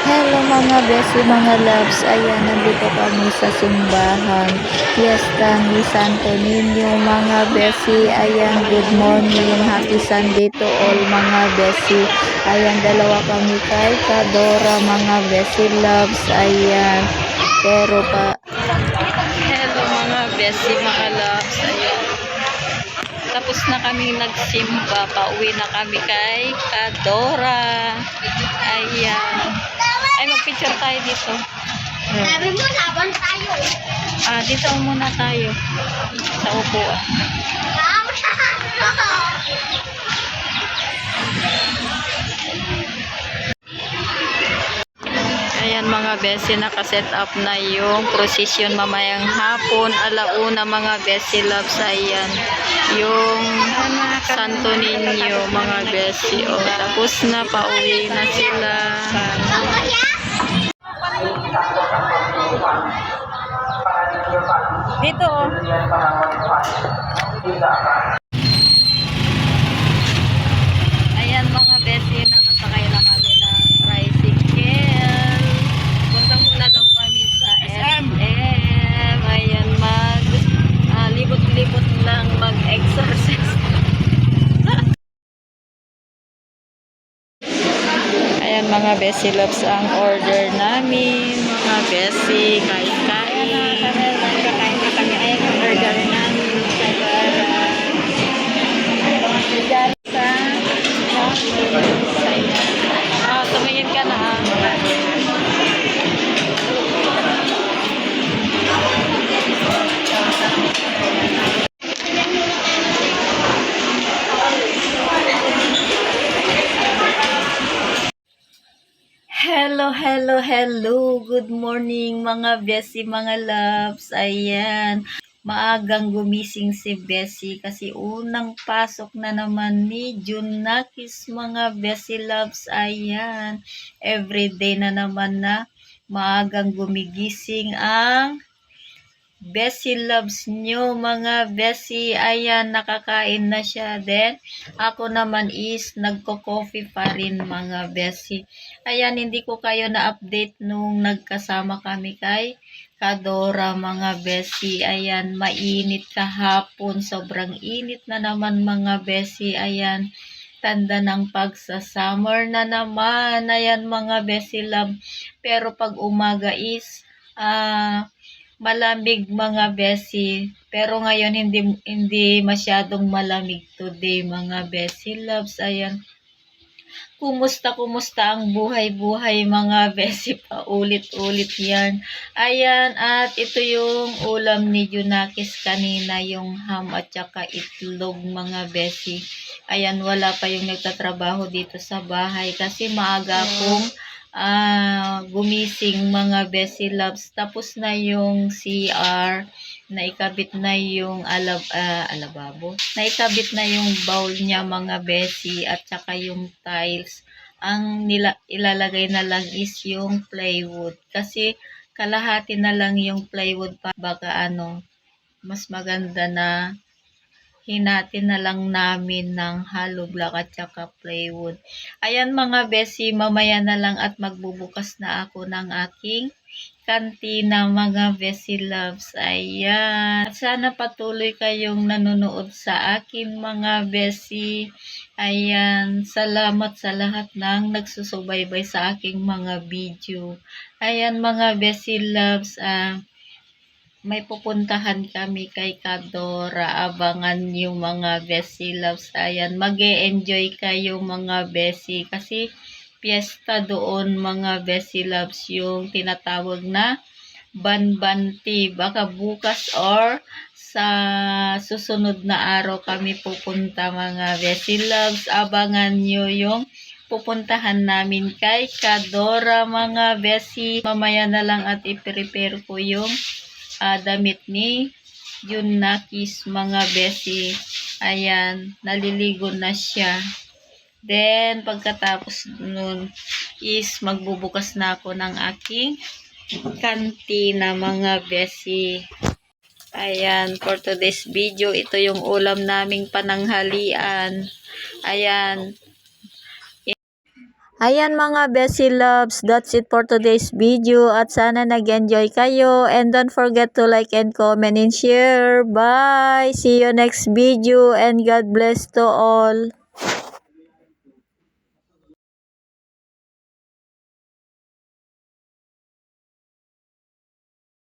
Hello mga besi, mga loves. Ayan, nandito kami sa simbahan. Fiesta ni Santo Niño, mga besi. Ayan, good morning. Happy Sunday to all mga besi. Ayan, dalawa kami kay Kadora, mga besi loves. Ayan, pero pa... Hello mga besi, mga loves. Ayan. Tapos na kami nagsimba. Pauwi na kami kay Kadora. Ayan. Ay, mag-picture tayo dito. Sabi mo, laban tayo. Dito muna tayo. Sa upuan. Ayan mga besi, nakaset up na yung procession mamayang hapon. Alauna mga besi loves. Ayan. Yung Santo Niño mga besi. O, tapos na, pauwi na sila. Dito oh. Ayan mga besi, nakasakay na kami ng tricycle. Punta muna daw kami sa SM. Ayan, libot-libot lang mag-exercise. Ayan mga besi loves, ang order namin. Mga besi, kain-kain. Kakain na kami. Ayan ang order namin. Tumingin ka na Hello. Good morning mga besi, mga loves. Ayan. Maagang gumising si Bessie kasi unang pasok na naman ni Junakis mga besi loves. Ayan. Everyday na naman na maagang gumigising ang Bessie loves nyo mga besi. Ayan, nakakain na siya. Then, ako naman is nagko-coffee pa rin mga besi. Ayan, hindi ko kayo na-update nung nagkasama kami kay Kadora mga besi. Ayan, mainit kahapon. Sobrang init na naman mga besi. Ayan, tanda ng pagsa-summer na naman. Ayan mga besi love. Pero pag umaga is malamig mga besi. Pero ngayon hindi masyadong malamig today mga besi loves. Ayan. Kumusta ang buhay mga besi, paulit-ulit yan. Ayan, at ito yung ulam ni Junakis kanina, yung ham at saka itlog mga besi. Ayan, wala pa yung nagtatrabaho dito sa bahay kasi maaga akong gumising mga besi loves. Tapos na yung CR, naikabit na yung alababo, naikabit na yung bowl niya mga besi, at saka yung tiles. Ang ilalagay na lang is yung plywood kasi kalahati na lang yung plywood pa, baka mas maganda na hinati na lang namin ng hollow block at saka plywood. Ayan mga besi, mamaya na lang at magbubukas na ako ng aking kantina mga besi loves. Ayan. At sana patuloy kayong nanonood sa akin mga besi. Ayan. Salamat sa lahat ng nagsusubaybay sa aking mga video. Ayan mga besi loves. May pupuntahan kami kay Kadora. Abangan yung mga besi loves. Ayan, mag-e-enjoy kayo mga besi kasi piyesta doon mga besi loves, yung tinatawag na Banbanti. Baka bukas or sa susunod na araw kami pupunta mga besi loves. Abangan nyo yung pupuntahan namin kay Kadora mga besi. Mamaya na lang at i-prepare ko yung damit ni Junakis mga besi. Ayan, naliligo na siya. Then, pagkatapos nun is magbubukas na ako ng aking kantina mga besi. Ayan, for today's video, ito yung ulam naming pananghalian. Ayan. Ayan mga Bessie Loves, that's it for today's video at sana nag-enjoy kayo and don't forget to like and comment and share. Bye! See you next video and God bless to all.